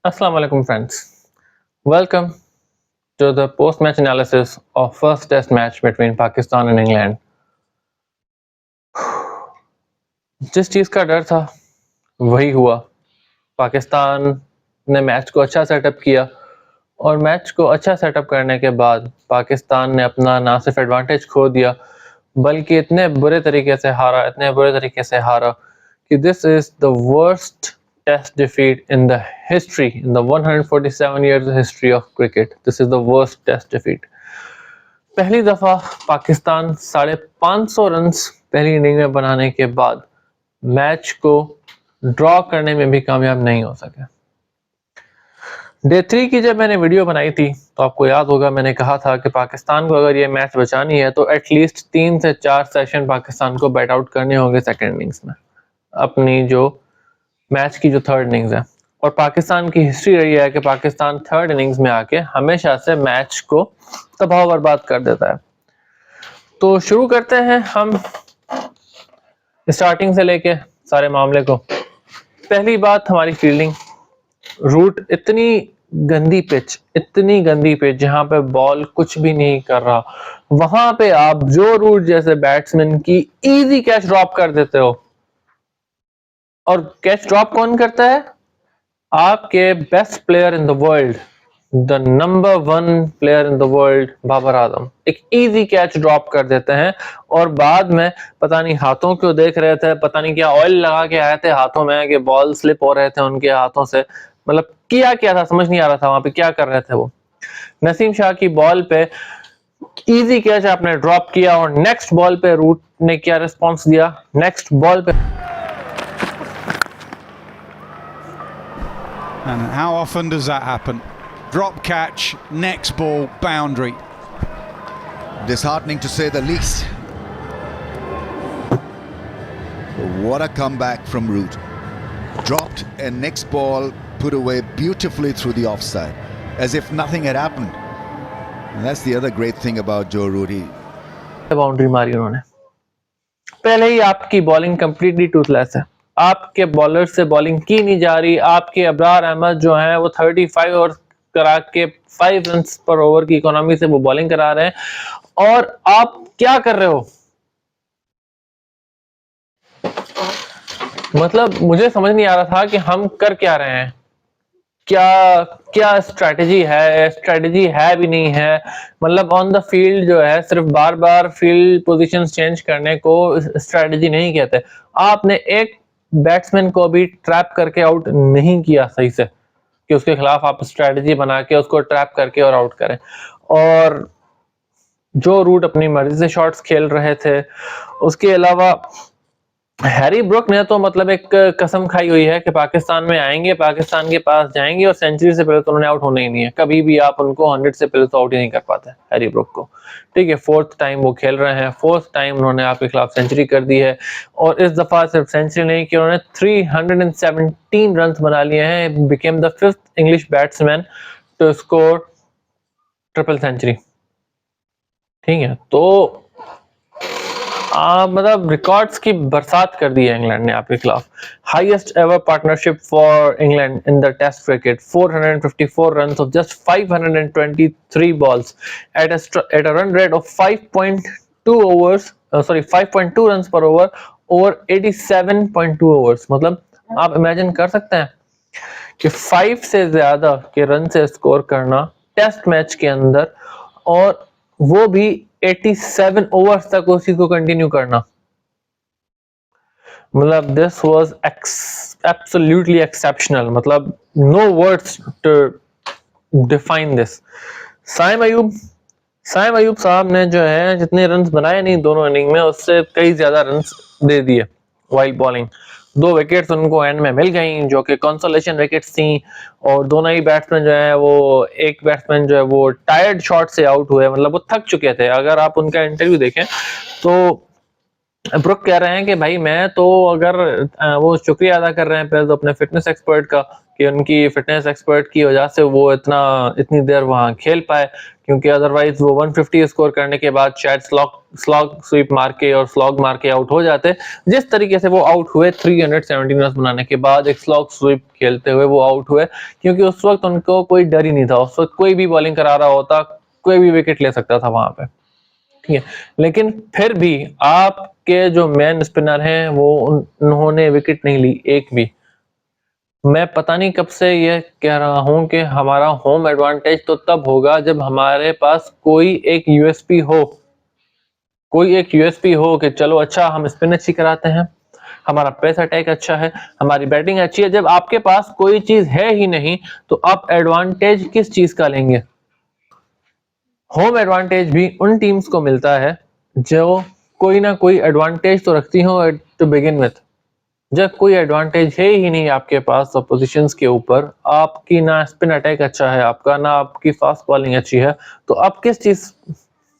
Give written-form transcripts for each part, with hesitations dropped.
Assalamu alaikum friends. Welcome to the post-match analysis of first test match between Pakistan and England. जिस चीज़ का डर था वही हुआ। पाकिस्तान ने मैच को अच्छा सेटअप किया और मैच को अच्छा सेटअप करने के बाद पाकिस्तान ने अपना ना सिर्फ एडवांटेज खो दिया बल्कि इतने बुरे तरीके से हारा कि this is the worst test defeat in the history, in the 147 years history of cricket. This is the worst test defeat. पहली दफा पाकिस्तान 550 रन पहली इनिंग में बनाने के बाद मैच को ड्रॉ करने में भी कामयाब नहीं हो सके। डे 3 की जब मैंने वीडियो बनाई थी तो आपको याद होगा मैंने कहा था कि पाकिस्तान को अगर ये मैच बचानी है तो एटलीस्ट 3 से 4 सेशन पाकिस्तान को बैट आउट करने होंगे सेकेंड इनिंग्स में, अपनी जो मैच की जो थर्ड इनिंग्स है। और पाकिस्तान की हिस्ट्री रही है कि पाकिस्तान थर्ड इनिंग्स में आके हमेशा से मैच को तबाह बर्बाद कर देता है। तो शुरू करते हैं हम स्टार्टिंग से लेके सारे मामले को। पहली बात हमारी फील्डिंग। रूट इतनी गंदी पिच जहां पे बॉल कुछ भी नहीं कर रहा, वहां पे आप जो रूट जैसे बैट्समैन की इजी कैच ड्रॉप कर देते हो। और कैच ड्रॉप कौन करता है? आपके best player in the world, the number 1 player in the world Babar Azam एक इजी कैच ड्रॉप कर देते हैं। और बाद में पता नहीं हाथों क्यों देख रहे थे, पता नहीं क्या ऑयल लगा के आए थे हाथों में कि बॉल स्लिप हो रहे थे उनके हाथों से, मतलब क्या था समझ नहीं आ रहा था वहां पे क्या कर रहे थे वो। नसीम शाह की बॉल पे इजी कैच आपने ड्रॉप किया और नेक्स्ट बॉल पे रूट ने क्या रिस्पॉन्स दिया? नेक्स्ट बॉल पे And how often does that happen? Drop catch, next ball, boundary. Disheartening to say the least. What a comeback from Root. Dropped and next ball put away beautifully through the offside, as if nothing had happened. And that's the other great thing about Joe Root. Boundary मारी उन्होंने। पहले ही आपकी bowling completely Toothless है, आपके bowler से bowling की नहीं जा रही। आपके अबरार अहमद जो हैं वो 35 ओवर करा के 5 रन पर ओवर की इकोनॉमी से वो बॉलिंग करा रहे हैं और आप क्या कर रहे हो? मतलब मुझे समझ नहीं आ रहा था कि हम कर क्या रहे हैं, क्या स्ट्रेटजी है भी नहीं है। मतलब ऑन द फील्ड जो है सिर्फ बार बार फील्ड पोजीशंस चेंज करने को स्ट्रेटजी नहीं कहते। आपने एक बैट्समैन को भी ट्रैप करके आउट नहीं किया सही से कि उसके खिलाफ आप स्ट्रेटजी बना के उसको ट्रैप करके और आउट करें। और जो रूट अपनी मर्जी से शॉट्स खेल रहे थे, उसके अलावा हैरी ब्रुक ने तो मतलब एक कसम खाई हुई है कि पाकिस्तान में आएंगे, पाकिस्तान के पास जाएंगे और सेंचुरी से पहले तो उन्होंने आउट होना ही नहीं है। कभी भी आप उनको 100 से पहले तो आउट ही नहीं कर पाते हैरी ब्रुक को। ठीक है, 4th टाइम वो खेल रहे हैं, 4th टाइम उन्होंने आपके खिलाफ सेंचुरी कर दी है। और इस दफा सिर्फ सेंचुरी नहीं की, उन्होंने 317 रन बना लिए हैं, became the 5th English batsman to score triple century. ठीक है, तो मतलब रिकॉर्ड्स की बरसात कर दी है इंग्लैंड ने आपके खिलाफ। Highest ever partnership for England in the test cricket, 454 run of just 523 balls at a run rate of 5.2 run per over over 87.2 overs. मतलब आप इमेजिन कर सकते हैं कि 5 से ज्यादा के रन से स्कोर करना टेस्ट मैच के अंदर, और वो भी 87 ओवर्स तक उसी को कंटिन्यू करना। मतलब दिस वाज एब्सोल्युटली एक्सेप्शनल, मतलब no words to define this. Saim Ayub साहब ने जो है जितने रन बनाए नहीं दोनों इनिंग में, उससे कई ज्यादा रन दे दिए वाइल्ड बॉलिंग। 2 विकेट्स उनको एंड में मिल गई जो कि कंसोलेशन विकेट्स थी। और दोनों ही बैट्समैन जो है वो, एक बैट्समैन जो है वो टायर्ड शॉट से आउट हुए, मतलब वो थक चुके थे। अगर आप उनका इंटरव्यू देखें तो ब्रुक कह रहे हैं कि भाई मैं तो, अगर वो शुक्रिया अदा कर रहे हैं पहले तो अपने फिटनेस एक्सपर्ट का कि उनकी फिटनेस एक्सपर्ट की वजह से वो इतनी देर वहां खेल पाए, क्योंकि अदरवाइज वो 150 स्कोर करने के बाद शायद स्लॉग स्वीप मार के और स्लॉग मार के आउट हो जाते। जिस तरीके से वो आउट हुए 317 रन बनाने के बाद एक स्लॉग स्वीप खेलते हुए वो आउट हुए, क्योंकि उस वक्त उनको कोई डर ही नहीं था। उस वक्त कोई भी बॉलिंग करा रहा होता, कोई भी विकेट ले सकता था वहां पे, ठीक है। लेकिन फिर भी आपके जो मेन स्पिनर हैं वो उन्होंने विकेट नहीं ली एक भी। मैं पता नहीं कब से ये कह रहा हूं कि हमारा होम एडवांटेज तो तब होगा जब हमारे पास कोई एक यूएसपी हो, कि चलो अच्छा हम स्पिन अच्छी कराते हैं, हमारा पेस अटैक अच्छा है, हमारी बैटिंग अच्छी है। जब आपके पास कोई चीज है ही नहीं तो आप एडवांटेज किस चीज का लेंगे? होम एडवांटेज भी उन टीम्स को मिलता है जो कोई ना कोई एडवांटेज तो रखती हो टू बिगिन विथ। जब कोई एडवांटेज है ही नहीं आपके पास अपोजिशंस के ऊपर, आपकी ना स्पिन अटैक अच्छा है आपका, ना आपकी फास्ट बॉलिंग अच्छी है, तो आप किस चीज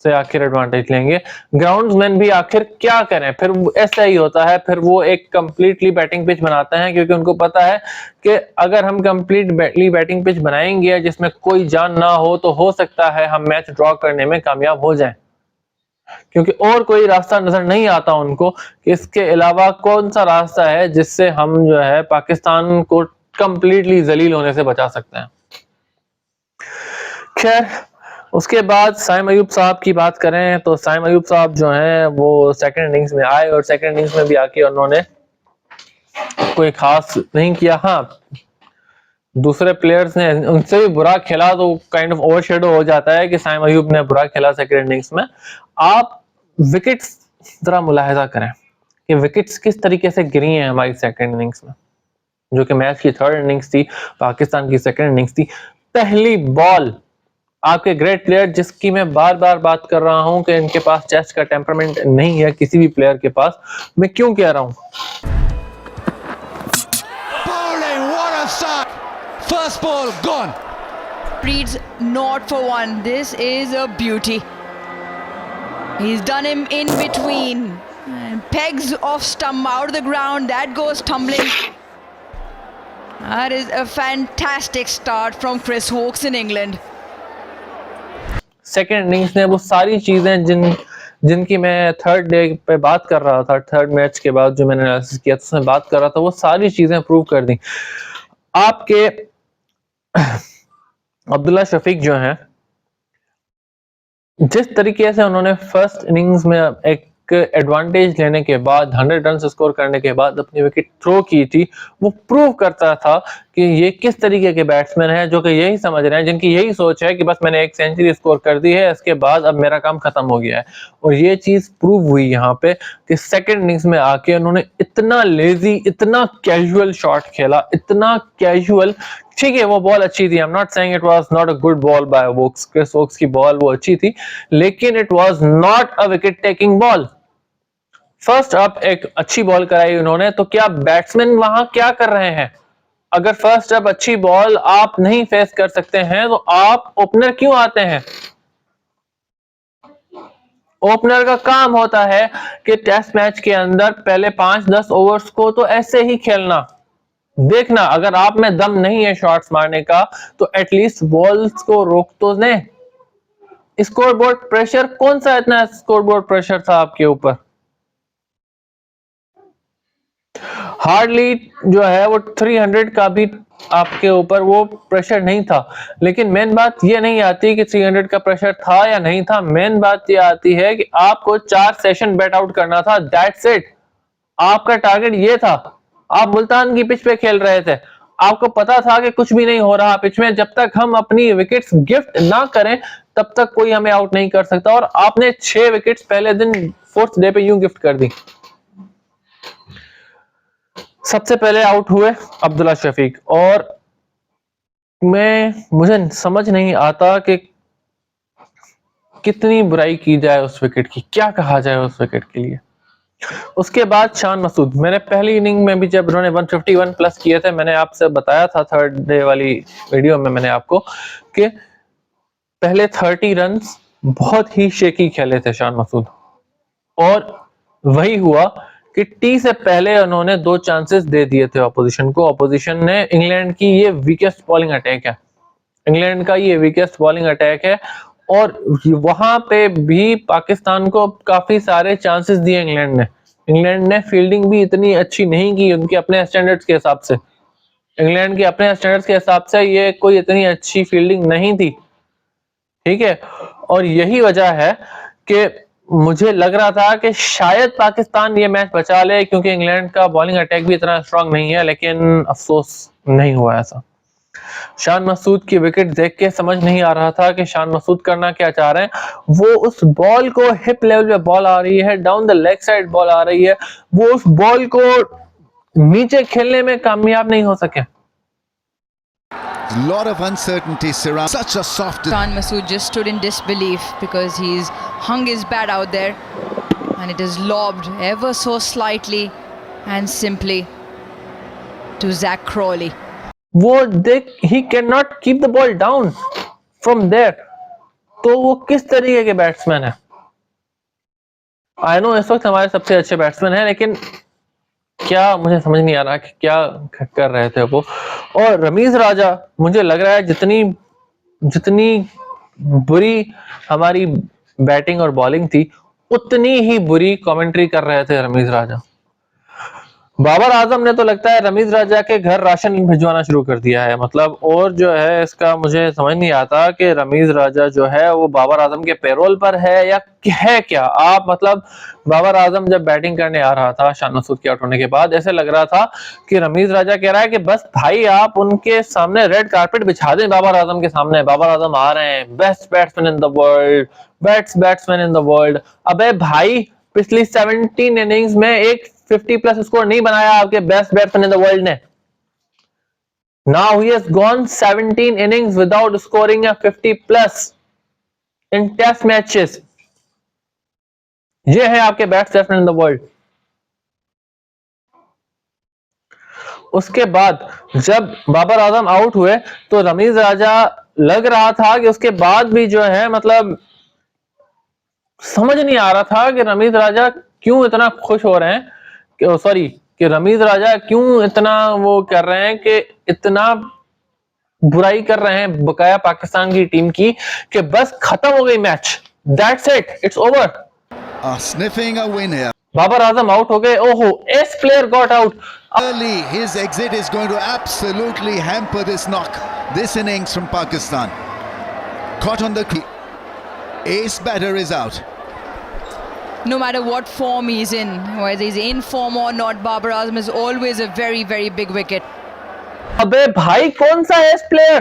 से आखिर एडवांटेज लेंगे? ग्राउंड्समैन भी आखिर क्या करें? फिर ऐसा ही होता है, फिर वो एक कंप्लीटली बैटिंग पिच बनाते हैं, क्योंकि उनको पता है कि अगर हम कंप्लीटली बैटिंग पिच बनाएंगे जिसमें कोई जान ना हो तो हो सकता है हम मैच ड्रॉ करने में कामयाब हो जाएं, क्योंकि और कोई रास्ता नजर नहीं आता उनको कि इसके अलावा कौन सा रास्ता है जिससे हम जो है पाकिस्तान को कंप्लीटली जलील होने से बचा सकते हैं। खैर, उसके बाद साइम अयूब साहब की बात करें तो साइम अयूब साहब जो हैं वो सेकंड इनिंग्स में आए और सेकंड इनिंग्स में भी आके उन्होंने कोई खास नहीं किया। हाँ, दूसरे प्लेयर्स ने उनसे भी बुरा खेला तो काइंड ऑफ ओवरशैडो हो जाता है कि साइम अयूब ने बुरा खेला सेकंड इनिंग्स में। आप विकेट्स जरा मुलाहिजा करें कि विकेट्स किस तरीके से गिरी हैं हमारी सेकंड इनिंग्स में, जो कि मैच की थर्ड इनिंग्स थी, पाकिस्तान की सेकंड इनिंग्स थी। पहली बॉल आपके ग्रेट प्लेयर, जिसकी मैं बार बार बात कर रहा हूं कि इनके पास चेस्ट का टेम्परामेंट नहीं है किसी भी प्लेयर के पास, मैं क्यों कह रहा हूं? Bowling, what a start! First ball gone. Reads not for one. This is a beauty. He's done him in between. And pegs off stump out of the ground. That goes tumbling. That is a fantastic start from Chris Woakes in England. Second innings ने वो सारी चीजें जिनकी मैं third day पे बात कर रहा था, थर्ड मैच के बाद जो मैंने एनालिसिस किया था उसमें बात कर रहा था, वो सारी चीजें प्रूव कर दी। आपके अब्दुल्ला शफीक जो हैं, जिस तरीके से उन्होंने फर्स्ट इनिंग्स में एक एडवांटेज लेने के बाद 100 रन स्कोर करने के बाद अपनी विकेट थ्रो की थी, वो प्रूव करता था कि ये किस तरीके के बैट्समैन हैं जो कि यही समझ रहे हैं, जिनकी यही सोच है कि बस मैंने एक सेंचुरी स्कोर कर दी है, इसके बाद अब मेरा काम खत्म हो गया है। और ये चीज प्रूव हुई यहाँ पे कि सेकेंड इनिंग्स में आके उन्होंने इतना लेजी, इतना कैजुअल शॉट खेला, इतना कैजुअल। ठीक है, वो बॉल अच्छी थी, I am not saying it was not a good ball by Woakes, Chris Woakes की बॉल वो अच्छी थी, लेकिन it was not a wicket taking ball. First up एक अच्छी बॉल कराई उन्होंने, तो क्या बैट्समैन वहां क्या कर रहे हैं? अगर फर्स्ट अप अच्छी बॉल आप नहीं फेस कर सकते हैं तो आप ओपनर क्यों आते हैं? ओपनर का काम होता है कि टेस्ट मैच के अंदर पहले 5-10 ओवर्स को तो ऐसे ही खेलना, देखना अगर आप में दम नहीं है शॉट्स मारने का तो एटलीस्ट बॉल्स को रोक तो दें। स्कोरबोर्ड प्रेशर, कौन सा इतना स्कोरबोर्ड प्रेशर था आपके ऊपर? हार्डली जो है वो 300 का भी आपके ऊपर वो प्रेशर नहीं था। लेकिन मेन बात ये नहीं आती कि 300 का प्रेशर था या नहीं था, मेन बात ये आती है कि आपको 4 सेशन बैट आउट करना था, दैट्स इट। आपका टारगेट ये था। आप मुल्तान की पिच पे खेल रहे थे, आपको पता था कि कुछ भी नहीं हो रहा पिच में, जब तक हम अपनी विकेट्स गिफ्ट ना करें तब तक कोई हमें आउट नहीं कर सकता। और आपने 6 विकेट्स पहले दिन फोर्थ डे पे यूं गिफ्ट कर दी। सबसे पहले आउट हुए अब्दुल्ला शफीक, और मुझे समझ नहीं आता कि कितनी बुराई की जाए उस विकेट की, क्या कहा जाए उस विकेट के लिए। उसके बाद शान मसूद, मैंने पहली इनिंग में भी जब उन्होंने 151 प्लस किए थे, मैंने आपसे बताया था थर्ड डे वाली वीडियो में मैंने आपको कि पहले 30 रन्स बहुत ही शेकी खेले थे शान मसूद, और वही हुआ कि टी से पहले उन्होंने 2 चांसेस दे दिए थे ऑपोजिशन को। ऑपोजिशन ने, इंग्लैंड की ये वीकेस्ट बॉलिंग अटैक है, इंग्लैंड का ये वीकेस्ट बॉलिंग अटैक है, और वहां पे भी पाकिस्तान को काफी सारे चांसेस दिए इंग्लैंड ने फील्डिंग भी इतनी अच्छी नहीं की उनके अपने स्टैंडर्ड्स के हिसाब से। इंग्लैंड के अपने स्टैंडर्ड्स के हिसाब से ये कोई इतनी अच्छी फील्डिंग नहीं थी, ठीक है। और यही वजह है कि मुझे लग रहा था कि शायद पाकिस्तान ये मैच बचा ले, क्योंकि इंग्लैंड का बॉलिंग अटैक भी इतना स्ट्रांग नहीं है, लेकिन अफसोस नहीं हुआ ऐसा। शान मसूद की विकेट देख के समझ नहीं आ रहा था कि शान मसूद करना क्या चाह रहे हैं। वो उस बॉल को, हिप लेवल पे बॉल आ रही है, down the leg side ball आ रही है, वो उस बॉल को नीचे खेलने में कामयाब नहीं हो सके। lot of uncertainty surround such a soft. Khan Masood just stood in disbelief because he's hung his bat out there and it is lobbed ever so slightly and simply to Zach Crawley. वो देख, he cannot keep the ball down from there. तो वो किस तरीके के batsman है? I know इस वक्त हमारे सबसे अच्छे बैट्समैन हैं, लेकिन क्या, मुझे समझ नहीं आ रहा कि क्या कर रहे थे वो। और रमीज राजा, मुझे लग रहा है जितनी बुरी हमारी बैटिंग और बॉलिंग थी, उतनी ही बुरी कमेंट्री कर रहे थे रमीज राजा। बाबर आजम ने तो लगता है रमीज राजा के घर राशन भिजवाना शुरू कर दिया है, मतलब। और जो है इसका मुझे समझ नहीं आता कि रमीज राजा जो है वो बाबर आजम के पेरोल पर है या है क्या। आप मतलब, बाबर आजम जब बैटिंग करने आ रहा था शान मसूद के आउट होने के बाद, ऐसे लग रहा था कि रमीज राजा कह रहा है कि बस भाई आप उनके सामने रेड कारपेट बिछा दें, बाबर आजम के सामने। बाबर आजम आ रहे हैं, best batsman in the world, best batsman in the world. अबे भाई, पिछली 17 इनिंग्स में एक 50 प्लस स्कोर नहीं बनाया आपके best batsman in the world ने। Now he has gone 17 innings without scoring a 50 plus in test matches. ये है आपके best batsman in the world. उसके बाद जब बाबर आजम आउट हुए तो रमीज राजा, लग रहा था कि उसके बाद भी जो है, मतलब समझ नहीं आ रहा था कि रमीज राजा क्यों इतना खुश हो रहे हैं, कि रमीज राजा क्यों इतना वो कर रहे हैं, कि इतना बुराई कर रहे हैं बकाया पाकिस्तान की टीम की, कि बस खत्म हो गई match, that's it, it's over. Sniffing a win here. Babar Azam out हो गए। ओहो, ace player got out. Early, his exit is going to absolutely hamper this knock, this innings from Pakistan. Caught on the key. Ace batter is out. No matter what form he's in, whether he's in form or not, Babar Azam is always a very, very big wicket. अबे भाई, कौन सा S player?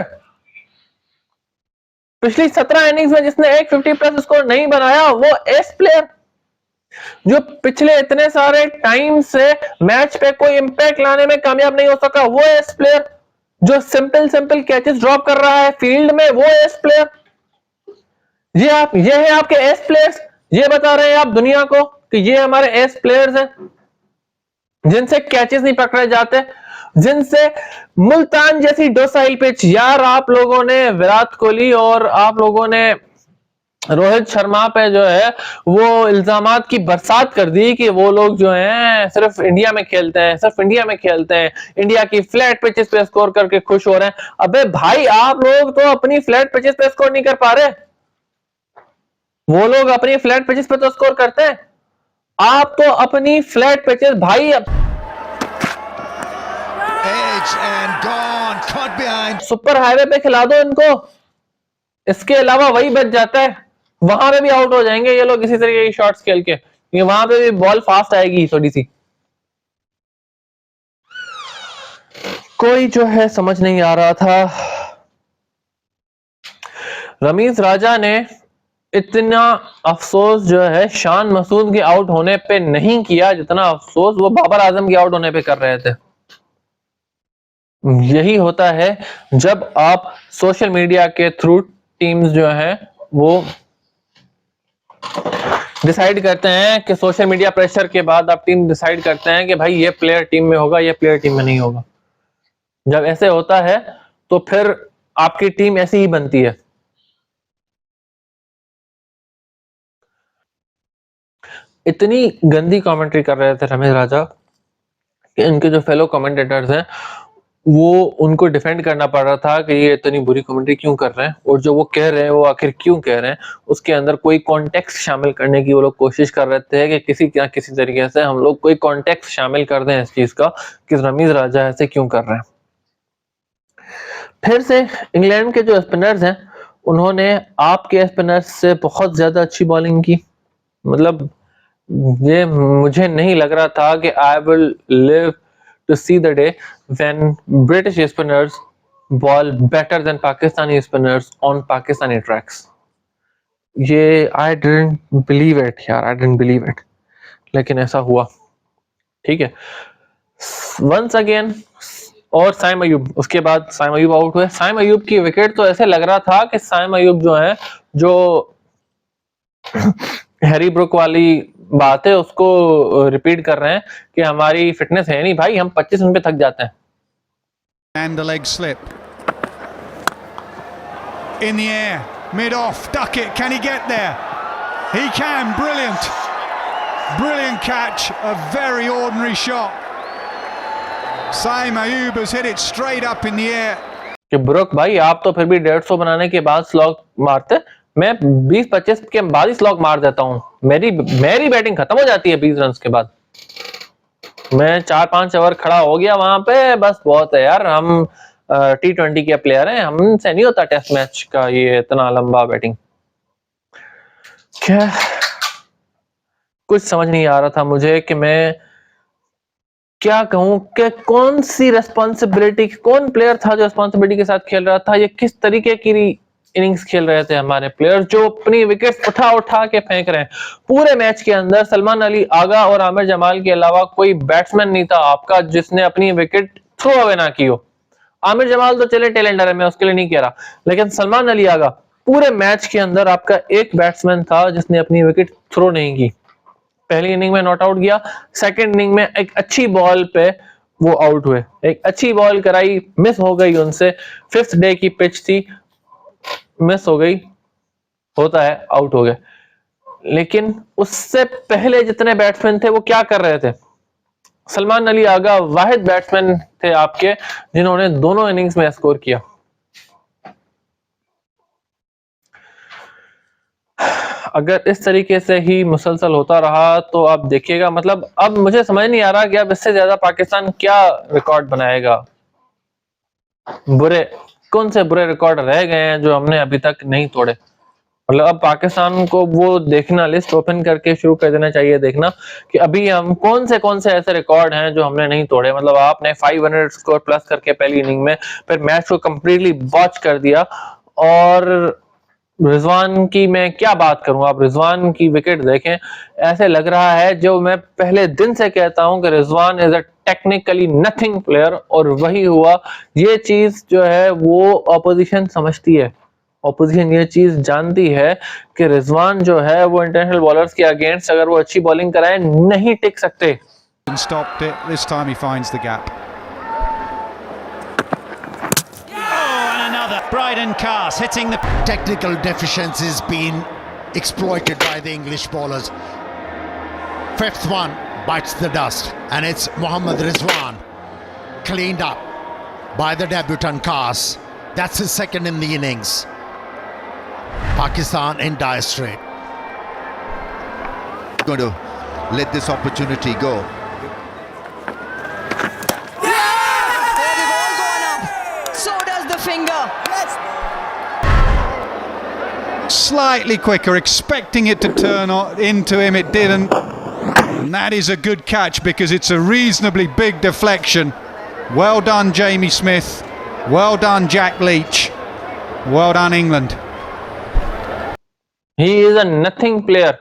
पिछली 17 innings में जिसने एक 50 plus score नहीं बनाया, वो एस प्लेयर जो पिछले इतने सारे टाइम से मैच पे कोई इंपैक्ट लाने में कामयाब नहीं हो सका, वो एस प्लेयर जो सिंपल कैचेस ड्रॉप कर रहा है फील्ड में, वो एस प्लेयर। ये है आपके एस प्लेयर्स। ये बता रहे हैं आप दुनिया को कि ये हमारे एस प्लेयर्स हैं, जिनसे कैचेस नहीं पकड़े जाते, जिनसे मुल्तान जैसी डोसाइल पिच। यार, आप लोगों ने विराट कोहली और आप लोगों ने रोहित शर्मा पे जो है वो इल्जामात की बरसात कर दी कि वो लोग जो हैं सिर्फ इंडिया में खेलते हैं, इंडिया की फ्लैट पिचेस पे स्कोर करके खुश हो रहे हैं। अबे भाई, आप लोग तो अपनी फ्लैट पिचेस पे स्कोर नहीं कर पा रहे, वो लोग अपनी फ्लैट पिचेस पे तो स्कोर करते हैं। आप तो अपनी फ्लैट पिचेस भाई, Edge and gone, caught behind. Super highway पे खिला दो इनको, इसके अलावा वही बच जाता है। वहां पे भी आउट हो जाएंगे ये लोग इसी तरीके की शॉट्स खेल के, क्योंकि वहां पे भी बॉल फास्ट आएगी थोड़ी सी। कोई जो है समझ नहीं आ रहा था। रमीज राजा ने इतना अफसोस जो है शान मसूद के आउट होने पे नहीं किया, जितना अफसोस वो बाबर आजम के आउट होने पे कर रहे थे। यही होता है जब आप सोशल मीडिया के थ्रू टीम्स जो हैं वो डिसाइड करते हैं कि सोशल मीडिया प्रेशर के बाद आप टीम डिसाइड करते हैं कि भाई ये प्लेयर टीम में होगा, ये प्लेयर टीम में नहीं होगा। जब ऐसे होता है तो फिर आपकी टीम ऐसी ही बनती है। इतनी गंदी कमेंट्री कर रहे थे रमेश राजा कि इनके जो फेलो कमेंटेटर्स हैं वो उनको डिफेंड करना पड़ रहा था कि ये इतनी बुरी कमेंट्री क्यों कर रहे हैं और जो वो कह रहे हैं वो आखिर क्यों कह रहे हैं, उसके अंदर कोई कॉन्टेक्स्ट शामिल करने की वो लोग कोशिश कर रहे थे कि किसी ना किसी तरीके से हम लोग कोई कॉन्टेक्स्ट शामिल कर दें इस चीज का कि रमीज राजा ऐसे क्यों कर रहे हैं। फिर से इंग्लैंड के जो स्पिनर्स हैं उन्होंने आपके स्पिनर्स से बहुत ज्यादा अच्छी बॉलिंग की। मतलब ये मुझे नहीं लग रहा था कि I will live to see the day when British spinners ball better than Pakistani spinners on Pakistani tracks. ये I didn't believe it यार, I didn't believe it, लेकिन ऐसा हुआ। ठीक है, once again और साइम अयूब, उसके बाद साइम अयूब आउट हुए। साइम अयूब की विकेट तो ऐसे लग रहा था कि साइम अयूब जो है, जो हैरी ब्रुक वाली बात है उसको रिपीट कर रहे हैं कि हमारी फिटनेस है नहीं भाई, हम 25 रन पे थक जाते हैं। And the leg slip. In the air, mid off, duck it, can he get there? He can, brilliant. Brilliant catch, a very ordinary shot. Saim Ayub has hit it straight up in the air. कि book भाई आप तो फिर भी 150 बनाने के बाद slog मारते, मैं 20-25 के बाद ही स्लॉग मार देता हूँ। मेरी बैटिंग खत्म हो जाती है 20 रन के बाद। मैं 4-5 ओवर खड़ा हो गया वहां पे, बस बहुत है यार। हम T20 के प्लेयर हैं, हमसे नहीं होता टेस्ट मैच का ये इतना लंबा बैटिंग। क्या कुछ समझ नहीं आ रहा था मुझे कि मैं क्या कहूं कि कौन सी रेस्पॉन्सिबिलिटी, कौन प्लेयर था जो रेस्पॉन्सिबिलिटी के साथ खेल रहा था, ये किस तरीके की इनिंग्स खेल रहे थे हमारे प्लेयर जो अपनी विकेट उठा उठा के फेंक रहे हैं। पूरे मैच के अंदर सलमान अली आगा और आमिर जमाल के अलावा कोई बैट्समैन नहीं था आपका जिसने अपनी विकेट थ्रो अवे ना की हो। आमिर जमाल तो चले टैलेंटर है, मैं उसके लिए नहीं कह रहा, लेकिन सलमान अली आगा पूरे मैच के अंदर आपका एक बैट्समैन था जिसने अपनी विकेट थ्रो नहीं की। पहली इनिंग में नॉट आउट गया, सेकंड इनिंग में एक अच्छी बॉल पे वो आउट हुए, एक अच्छी बॉल कराई, मिस हो गई उनसे, 5th डे की पिच थी, मिस हो गई, होता है, आउट हो गए। लेकिन उससे पहले जितने बैट्समैन थे वो क्या कर रहे थे? सलमान अली आगा वाहिद बैट्समैन थे आपके जिन्होंने दोनों इनिंग्स में स्कोर किया। अगर इस तरीके से ही मुसलसल होता रहा तो आप देखिएगा, मतलब अब मुझे समझ नहीं आ रहा कि अब इससे ज्यादा पाकिस्तान क्या रिकॉर्ड बनाएगा। कौन से बुरे रिकॉर्ड रह गए हैं जो हमने अभी तक नहीं तोड़े। मतलब अब पाकिस्तान को वो देखना, लिस्ट ओपन करके शुरू कर देना चाहिए देखना कि अभी हम कौन से ऐसे रिकॉर्ड हैं जो हमने नहीं तोड़े। मतलब आपने 500 स्कोर प्लस करके पहली इनिंग में फिर मैच को कंप्लीटली बॉच कर दिया। और रिजवान की मैं क्या बात करूं, आप रिजवान की विकेट देखें, ऐसे लग रहा है, जो मैं पहले दिन से कहता हूं कि Rizwan is a technically nothing player, और वही हुआ। ये चीज जो है वो ऑपोजिशन समझती है, ऑपोजिशन ये चीज जानती है कि रिजवान जो है वो इंटरनेशनल बॉलर्स के अगेंस्ट अगर वो अच्छी बॉलिंग कराए नहीं टिक सकते। Stopped it. This time he finds the gap. Bryden Cars hitting the technical deficiencies being exploited by the English bowlers. 5th one bites the dust, and it's Mohammad Rizwan cleaned up by the debutant Cars. That's his second in the innings. Pakistan in dire strait. Going to let this opportunity go. So does the finger. Slightly quicker, expecting it to turn into him, it didn't. And that is a good catch because it's a reasonably big deflection. Well done, Jamie Smith. Well done, Jack Leach. Well done, England. He is a nothing player.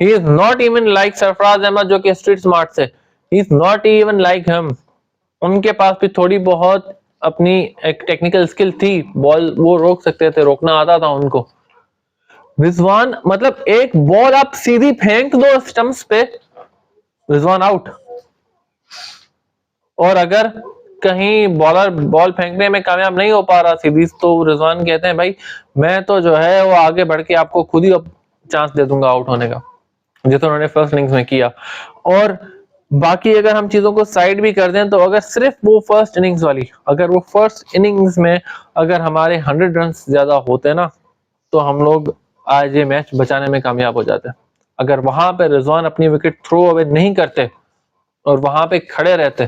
He is not even like Sarfaraz Ahmad जो कि street smart से. He is not even like him. उनके पास भी थोड़ी बहुत अपनी एक technical skill थी, बॉल वो रोक सकते थे, रोकना आता था उनको। रिजवान मतलब एक बॉल आप सीधी फेंक दो स्टंप्स पे, रिजवान आउट। और अगर कहीं बॉलर बॉल फेंकने में कामयाब नहीं हो पा रहा सीधी, तो रिजवान कहते हैं भाई मैं तो जो है वो आगे बढ़ के आपको खुद ही चांस दे दूंगा आउट होने का। जितना उन्होंने फर्स्ट इनिंग्स में किया। और बाकी अगर हम चीजों को साइड भी कर दें तो अगर सिर्फ वो फर्स्ट इनिंग्स वाली, अगर वो फर्स्ट इनिंग्स में अगर हमारे 100 रन ज्यादा होते ना तो हम लोग आज ये मैच बचाने में कामयाब हो जाते। अगर वहां पे रिजवान अपनी विकेट थ्रो अवे नहीं करते और वहां पे खड़े रहते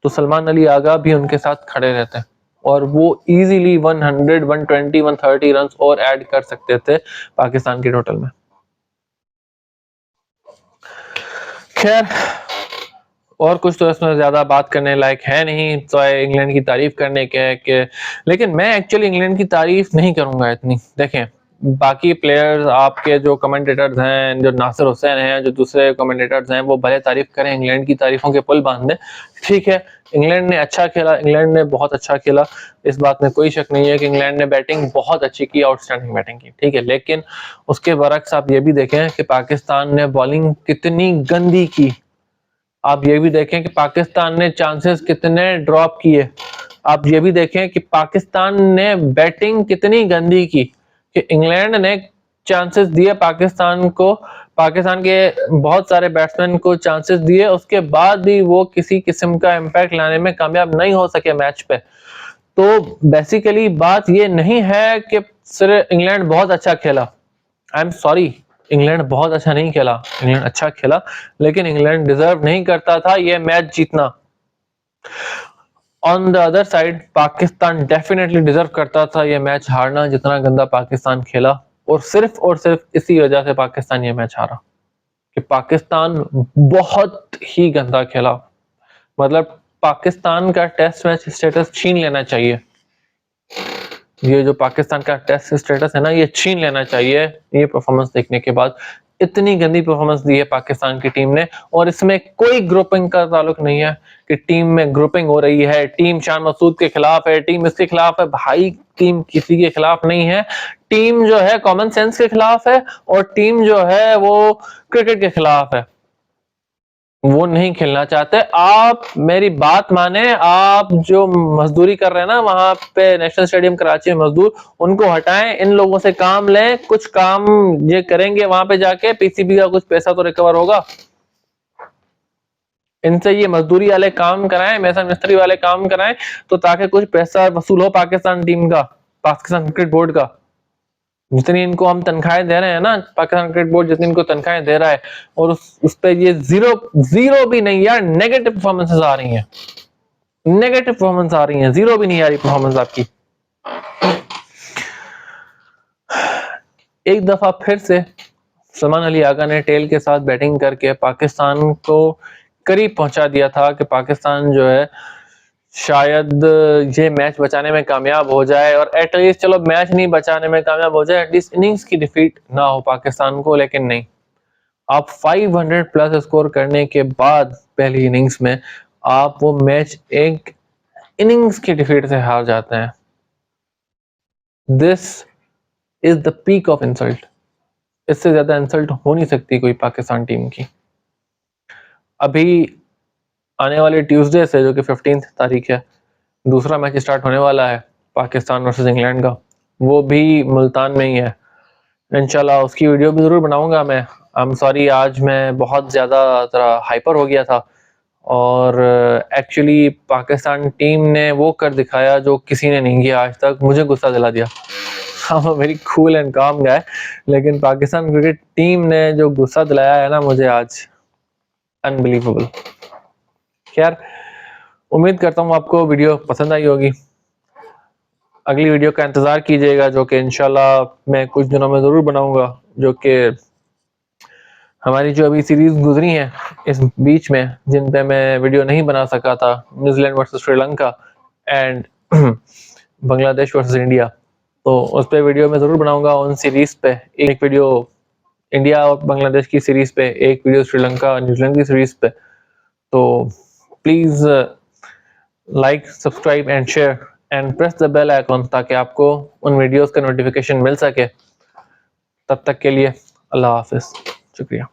तो सलमान अली आगा भी उनके साथ खड़े रहते और वो इजीली 100, 120, 130 रन और ऐड कर सकते थे पाकिस्तान के टोटल में। खैर और कुछ तो इसमें ज्यादा बात करने लायक है नहीं, तो इंग्लैंड की तारीफ करने के लेकिन मैं एक्चुअली इंग्लैंड की तारीफ नहीं करूंगा इतनी। देखें बाकी प्लेयर्स आपके जो कमेंटेटर्स हैं, जो नासिर हुसैन हैं, जो दूसरे कमेंटेटर्स हैं, वो भले तारीफ करें, इंग्लैंड की तारीफों के पुल बांध दें, ठीक है। इंग्लैंड ने अच्छा खेला, इंग्लैंड ने बहुत अच्छा खेला, इस बात में कोई शक नहीं है कि इंग्लैंड ने बैटिंग बहुत अच्छी की, आउटस्टैंडिंग बैटिंग की, ठीक है। लेकिन उसके बरक्स आप ये भी देखें कि पाकिस्तान ने बॉलिंग कितनी गंदी की। आप ये भी देखें कि पाकिस्तान ने चांसेस कितने ड्रॉप किए। आप ये भी देखें कि पाकिस्तान ने बैटिंग कितनी गंदी की कि इंग्लैंड ने चांसेस दिए पाकिस्तान को, पाकिस्तान के बहुत सारे बैट्समैन को चांसेस दिए, उसके बाद भी वो किसी किस्म का इम्पैक्ट लाने में कामयाब नहीं हो सके मैच पे। तो बेसिकली बात ये नहीं है कि सिर्फ इंग्लैंड बहुत अच्छा खेला। आई एम सॉरी, इंग्लैंड बहुत अच्छा नहीं खेला, इंग्लैंड अच्छा खेला, लेकिन इंग्लैंड डिजर्व नहीं करता था ये मैच जीतना। On the other side Pakistan definitely deserve करता था ये मैच हारना, जितना गंदा पाकिस्तान खेला। और सिर्फ इसी वजह से पाकिस्तान ये मैच हारा कि पाकिस्तान बहुत ही गंदा खेला। मतलब पाकिस्तान का टेस्ट मैच स्टेटस छीन लेना चाहिए। ये जो पाकिस्तान का टेस्ट स्टेटस है ना, ये छीन लेना चाहिए ये परफॉर्मेंस देखने के बाद। इतनी गंदी परफॉर्मेंस दी है पाकिस्तान की टीम ने, और इसमें कोई ग्रुपिंग का ताल्लुक नहीं है कि टीम में ग्रुपिंग हो रही है, टीम शान मसूद के खिलाफ है, टीम इसके खिलाफ है। भाई टीम किसी के खिलाफ नहीं है, टीम जो है कॉमन सेंस के खिलाफ है, और टीम जो है वो क्रिकेट के खिलाफ है। वो नहीं खेलना चाहते। आप मेरी बात माने, आप जो मजदूरी कर रहे हैं ना वहां पे नेशनल स्टेडियम कराची में मजदूर, उनको हटाएं, इन लोगों से काम लें, कुछ काम ये करेंगे वहां पे जाके, पीसीबी का कुछ पैसा तो रिकवर होगा। इनसे ये मजदूरी वाले काम कराएं, मेसन मिस्त्री वाले काम कराएं, तो ताकि कुछ पैसा वसूल हो पाकिस्तान टीम का, पाकिस्तान क्रिकेट बोर्ड का। जितनी इनको हम तनख्वाहें दे रहे हैं ना, पाकिस्तान क्रिकेट बोर्ड जितनी इनको तनख्वाहें दे रहा है, और उस पे ये जीरो भी नहीं यार, नेगेटिव परफॉर्मेंसेस आ रही हैं, नेगेटिव परफॉर्मेंस आ रही हैं, जीरो भी नहीं आ रही परफॉर्मेंस आपकी। एक दफा फिर से सलमान अली आगा ने टेल के साथ बैटिंग करके पाकिस्तान को करीब पहुंचा दिया था कि पाकिस्तान जो है शायद ये मैच बचाने में कामयाब हो जाए, और एटलीस्ट चलो मैच नहीं बचाने में कामयाब हो जाए, एटलीस्ट इनिंग्स की डिफीट ना हो पाकिस्तान को। लेकिन नहीं, आप 500 प्लस स्कोर करने के बाद पहली इनिंग्स में आप वो मैच एक इनिंग्स की डिफीट से हार जाते हैं। This is the peak of insult. इससे ज्यादा इंसल्ट हो नहीं सकती कोई पाकिस्तान टीम की। अभी आने वाले ट्यूसडे से, जो कि 15 तारीख है, दूसरा मैच स्टार्ट होने वाला है पाकिस्तान वर्सेस इंग्लैंड का, वो भी मुल्तान में ही है। इंशाल्लाह उसकी वीडियो भी जरूर बनाऊंगा मैं। आई एम सॉरी, आज मैं बहुत ज्यादा तरह हाइपर हो गया था, और एक्चुअली पाकिस्तान टीम ने वो कर दिखाया जो किसी ने नहीं किया आज तक, मुझे गुस्सा दिला दिया। हाँ, वेरी कूल एंड काम गाय, लेकिन पाकिस्तान क्रिकेट टीम ने जो गुस्सा दिलाया है ना मुझे आज, अनबिलीवेबल। खैर, उम्मीद करता हूँ आपको वीडियो पसंद आई होगी। अगली वीडियो का इंतजार कीजिएगा, जो कि इंशाल्लाह मैं कुछ दिनों में जरूर बनाऊंगा, जो कि हमारी जो अभी सीरीज गुजरी हैं इस बीच में, जिन पे मैं वीडियो नहीं बना सका था, New Zealand versus Sri Lanka and Bangladesh versus India, तो उस पे वीडियो मैं जरूर बनाऊंगा। उन सीरीज पे एक वीडियो इंडिया और बांग्लादेश की सीरीज पे, एक वीडियो श्रीलंका न्यूजीलैंड की सीरीज पे। तो please like, subscribe and share and press the bell icon, ताकि आपको उन वीडियोस का नोटिफिकेशन मिल सके। तब तक के लिए अल्लाह हाफिज, शुक्रिया।